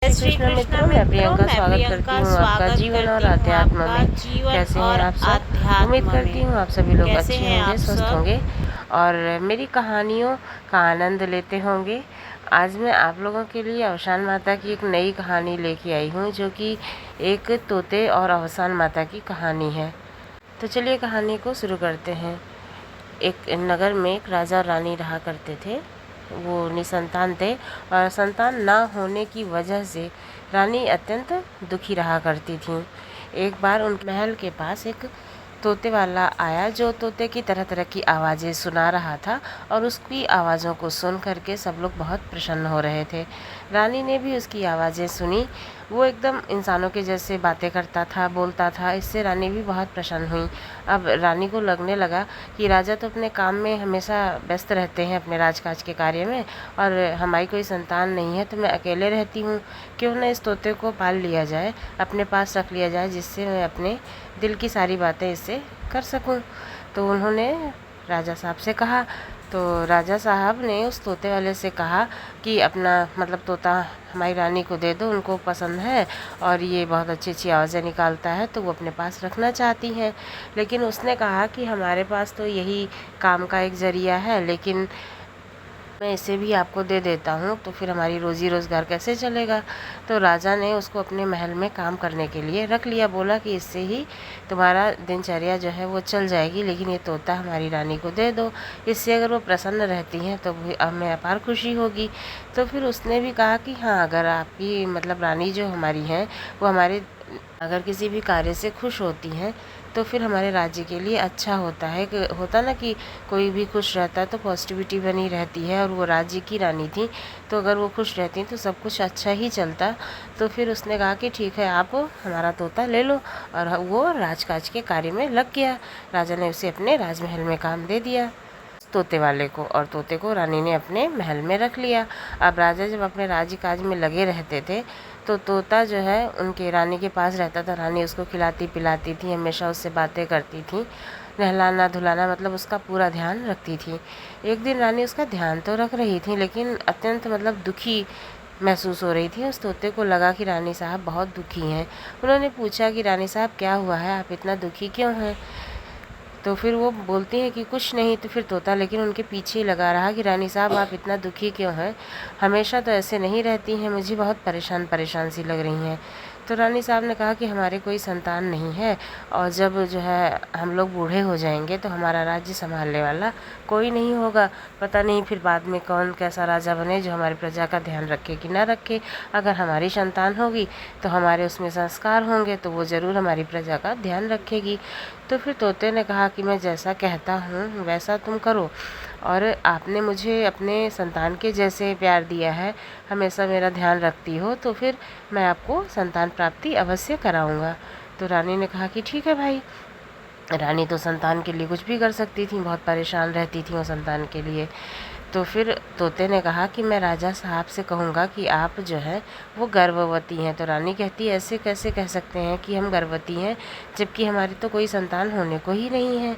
श्री कृष्ण मित्रों, मैं प्रियंका स्वागत करती हूँ आपका जीवन और अध्यात्म में। कैसे हैं आप सब? उम्मीद करती हूँ आप सभी लोग अच्छे होंगे, स्वस्थ होंगे और मेरी कहानियों का आनंद लेते होंगे। आज मैं आप लोगों के लिए अवसान माता की एक नई कहानी लेके आई हूँ, जो कि एक तोते और अवसान माता की कहानी है। तो चलिए कहानी को शुरू करते हैं। एक नगर में एक राजा और रानी रहा करते थे। वो निसंतान थे और संतान ना होने की वजह से रानी अत्यंत दुखी रहा करती थी। एक बार उन महल के पास एक तोते वाला आया, जो तोते की तरह तरह की आवाज़ें सुना रहा था और उसकी आवाज़ों को सुन करके सब लोग बहुत प्रसन्न हो रहे थे। रानी ने भी उसकी आवाज़ें सुनी। वो एकदम इंसानों के जैसे बातें करता था, बोलता था। इससे रानी भी बहुत प्रसन्न हुई। अब रानी को लगने लगा कि राजा तो अपने काम में हमेशा व्यस्त रहते हैं, अपने राजकाज के कार्य में, और हमारी कोई संतान नहीं है, तो मैं अकेले रहती हूँ। क्यों न इस तोते को पाल लिया जाए, अपने पास रख लिया जाए, जिससे मैं अपने दिल की सारी बातें इससे कर सकूं। तो उन्होंने राजा साहब से कहा। तो राजा साहब ने उस तोते वाले से कहा कि अपना मतलब तोता हमारी रानी को दे दो, उनको पसंद है और ये बहुत अच्छी अच्छी आवाज़ें निकालता है, तो वो अपने पास रखना चाहती हैं। लेकिन उसने कहा कि हमारे पास तो यही काम का एक ज़रिया है, लेकिन मैं इसे भी आपको दे देता हूँ, तो फिर हमारी रोज़ी रोज़गार कैसे चलेगा। तो राजा ने उसको अपने महल में काम करने के लिए रख लिया। बोला कि इससे ही तुम्हारा दिनचर्या जो है वो चल जाएगी, लेकिन ये तोता हमारी रानी को दे दो, इससे अगर वो प्रसन्न रहती हैं तो हमें अपार खुशी होगी। तो फिर उसने भी कहा कि हाँ, अगर आपकी मतलब रानी जो हमारी हैं वो हमारे अगर किसी भी कार्य से खुश होती हैं तो फिर हमारे राज्य के लिए अच्छा होता है। होता ना कि कोई भी खुश रहता है तो पॉजिटिविटी बनी रहती है, और वो राज्य की रानी थी, तो अगर वो खुश रहती तो सब कुछ अच्छा ही चलता। तो फिर उसने कहा कि ठीक है, आप हमारा तोता ले लो, और वो राजकाज के कार्य में लग गया। राजा ने उसे अपने राजमहल में काम दे दिया, तोते वाले को, और तोते को रानी ने अपने महल में रख लिया। अब राजा जब अपने राज्य काज में लगे रहते थे तो तोता जो है उनके रानी के पास रहता था। रानी उसको खिलाती पिलाती थी, हमेशा उससे बातें करती थी, नहलाना धुलाना मतलब उसका पूरा ध्यान रखती थी। एक दिन रानी उसका ध्यान तो रख रही थी, लेकिन अत्यंत मतलब दुखी महसूस हो रही थी। उस तोते को लगा कि रानी साहब बहुत दुखी हैं। उन्होंने पूछा कि रानी साहब क्या हुआ है, आप इतना दुखी क्यों हैं? तो फिर वो बोलती हैं कि कुछ नहीं। तो फिर तोता लेकिन उनके पीछे ही लगा रहा कि रानी साहब आप इतना दुखी क्यों हैं, हमेशा तो ऐसे नहीं रहती हैं, मुझे बहुत परेशान परेशान सी लग रही हैं। तो रानी साहब ने कहा कि हमारे कोई संतान नहीं है, और जब जो है हम लोग बूढ़े हो जाएंगे तो हमारा राज्य संभालने वाला कोई नहीं होगा। पता नहीं फिर बाद में कौन कैसा राजा बने जो हमारी प्रजा का ध्यान रखे कि ना रखे। अगर हमारी संतान होगी तो हमारे उसमें संस्कार होंगे, तो वो ज़रूर हमारी प्रजा का ध्यान रखेगी। तो फिर तोते ने कहा कि मैं जैसा कहता हूँ वैसा तुम करो, और आपने मुझे अपने संतान के जैसे प्यार दिया है, हमेशा मेरा ध्यान रखती हो, तो फिर मैं आपको संतान प्राप्ति अवश्य कराऊंगा। तो रानी ने कहा कि ठीक है भाई। रानी तो संतान के लिए कुछ भी कर सकती थी, बहुत परेशान रहती थी वो संतान के लिए। तो फिर तोते ने कहा कि मैं राजा साहब से कहूँगा कि आप जो है वो गर्भवती हैं। तो रानी कहती ऐसे कैसे कह सकते हैं कि हम गर्भवती हैं, जबकि हमारी तो कोई संतान होने को ही नहीं है।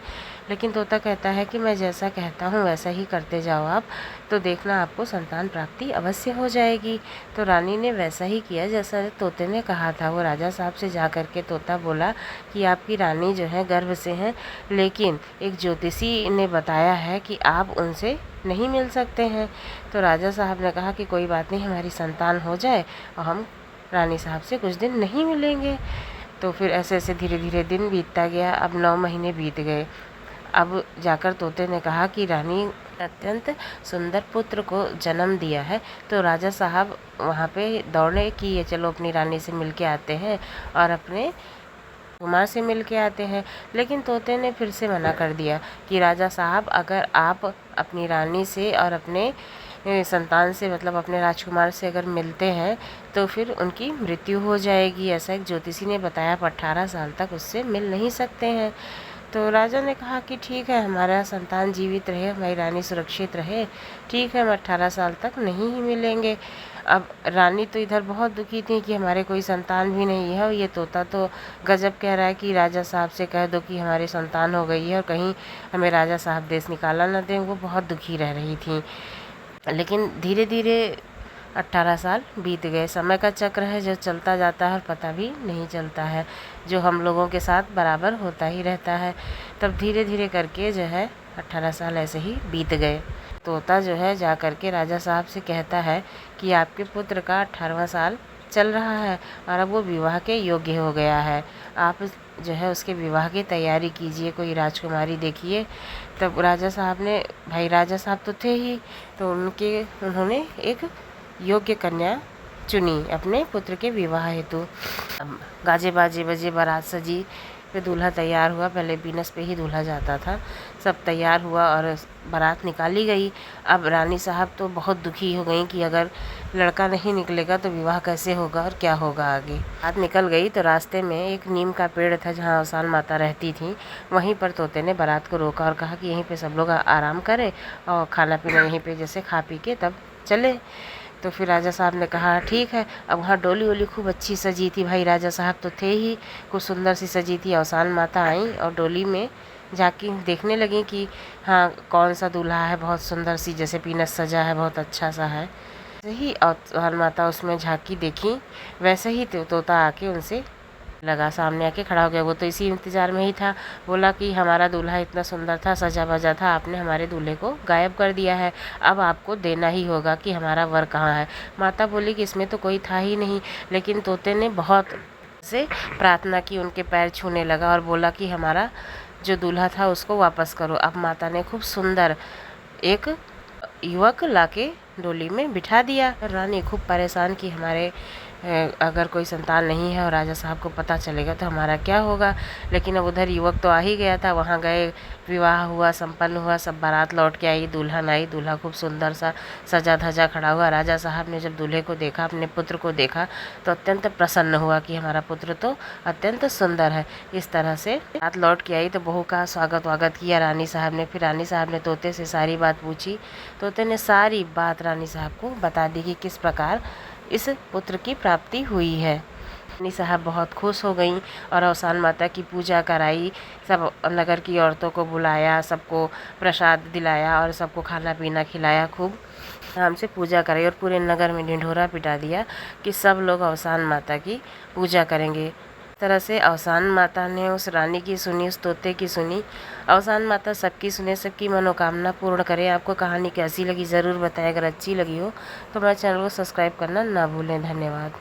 लेकिन तोता कहता है कि मैं जैसा कहता हूँ वैसा ही करते जाओ आप, तो देखना आपको संतान प्राप्ति अवश्य हो जाएगी। तो रानी ने वैसा ही किया जैसा तोते ने कहा था। वो राजा साहब से जा कर के तोता बोला कि आपकी रानी जो है गर्भ से हैं, लेकिन एक ज्योतिषी ने बताया है कि आप उनसे नहीं मिल सकते हैं। तो राजा साहब ने कहा कि कोई बात नहीं, हमारी संतान हो जाए और हम रानी साहब से कुछ दिन नहीं मिलेंगे। तो फिर ऐसे ऐसे धीरे धीरे दिन बीतता गया। अब 9 महीने बीत गए। अब जाकर तोते ने कहा कि रानी अत्यंत सुंदर पुत्र को जन्म दिया है। तो राजा साहब वहाँ पे दौड़े कि ये चलो अपनी रानी से मिल के आते हैं और अपने कुमार से मिल के आते हैं। लेकिन तोते ने फिर से मना कर दिया कि राजा साहब, अगर आप अपनी रानी से और अपने संतान से मतलब अपने राजकुमार से अगर मिलते हैं तो फिर उनकी मृत्यु हो जाएगी, ऐसा एक ज्योतिषी ने बताया। पर 18 साल तक उससे मिल नहीं सकते हैं। तो राजा ने कहा कि ठीक है, हमारा संतान जीवित रहे, हमारी रानी सुरक्षित रहे, ठीक है, हम 18 साल तक नहीं ही मिलेंगे। अब रानी तो इधर बहुत दुखी थी कि हमारे कोई संतान भी नहीं है, और ये तोता तो गजब कह रहा है कि राजा साहब से कह दो कि हमारी संतान हो गई है और कहीं हमें राजा साहब देश निकाला न दें। वो बहुत दुखी रह रही थी। लेकिन धीरे धीरे 18 साल बीत गए। समय का चक्र है जो चलता जाता है और पता भी नहीं चलता है, जो हम लोगों के साथ बराबर होता ही रहता है। तब धीरे धीरे करके जो है 18 साल ऐसे ही बीत गए। तोता जो है जा कर के राजा साहब से कहता है कि आपके पुत्र का 18वां साल चल रहा है और अब वो विवाह के योग्य हो गया है। आप जो है उसके विवाह की तैयारी कीजिए, कोई राजकुमारी देखिए। तब राजा साहब ने, भाई राजा साहब तो थे ही, तो उन्होंने एक योग्य कन्या चुनी अपने पुत्र के विवाह हेतु। गाजे बाजे बजे, बारात सजी, फिर दूल्हा तैयार हुआ। पहले बीनस पे ही दूल्हा जाता था। सब तैयार हुआ और बारात निकाली गई। अब रानी साहब तो बहुत दुखी हो गई कि अगर लड़का नहीं निकलेगा तो विवाह कैसे होगा और क्या होगा आगे। बारात निकल गई तो रास्ते में एक नीम का पेड़ था जहाँ अवसान माता रहती थी। वहीं पर तोते ने बारात को रोका और कहा कि यहीं पे सब लोग आराम करें और खाना पीना यहीं पे जैसे खा पी के तब चले। तो फिर राजा साहब ने कहा ठीक है। अब वहाँ डोली वोली खूब अच्छी सजी थी, भाई राजा साहब तो थे ही, खूब सुंदर सी सजी थी। अवसान माता आई और डोली में जाके देखने लगी कि हाँ कौन सा दूल्हा है, बहुत सुंदर सी जैसे पीनस सजा है, बहुत अच्छा सा है। वैसे ही अवसान माता उसमें झांकी देखी, वैसे ही तोता आके उनसे लगा, सामने आके खड़ा हो गया। वो तो इसी इंतज़ार में ही था। बोला कि हमारा दूल्हा इतना सुंदर था, सजा बजा था, आपने हमारे दूल्हे को गायब कर दिया है। अब आपको देना ही होगा कि हमारा वर कहाँ है। माता बोली कि इसमें तो कोई था ही नहीं, लेकिन तोते ने बहुत से प्रार्थना की, उनके पैर छूने लगा और बोला कि हमारा जो दूल्हा था उसको वापस करो। अब माता ने खूब सुंदर एक युवक लाके डोली में बिठा दिया। रानी खूब परेशान कि हमारे अगर कोई संतान नहीं है और राजा साहब को पता चलेगा तो हमारा क्या होगा। लेकिन अब उधर युवक तो आ ही गया था। वहाँ गए, विवाह हुआ, संपन्न हुआ, सब बारात लौट के आई, दुल्हन आई। दूल्हा खूब सुंदर सा सजा धजा खड़ा हुआ। राजा साहब ने जब दूल्हे को देखा, अपने पुत्र को देखा, तो अत्यंत प्रसन्न हुआ कि हमारा पुत्र तो अत्यंत सुंदर है। इस तरह से बारात लौट के आई तो बहू का स्वागत वागत किया रानी साहब ने। फिर रानी साहब ने तोते से सारी बात पूछी। तोते ने सारी बात रानी साहब को बता दी कि किस प्रकार इस पुत्र की प्राप्ति हुई है। रानी साहब बहुत खुश हो गईं और अवसान माता की पूजा कराई। सब नगर की औरतों को बुलाया, सबको प्रसाद दिलाया और सबको खाना पीना खिलाया। खूब धाम से पूजा कराई और पूरे नगर में ढिंढोरा पिटा दिया कि सब लोग अवसान माता की पूजा करेंगे। इस तरह से अवसान माता ने उस रानी की सुनी, उस तोते की सुनी। अवसान माता सबकी सुने, सबकी मनोकामना पूर्ण करे। आपको कहानी कैसी लगी ज़रूर बताएं। अगर अच्छी लगी हो तो मेरे चैनल को सब्सक्राइब करना ना भूलें। धन्यवाद।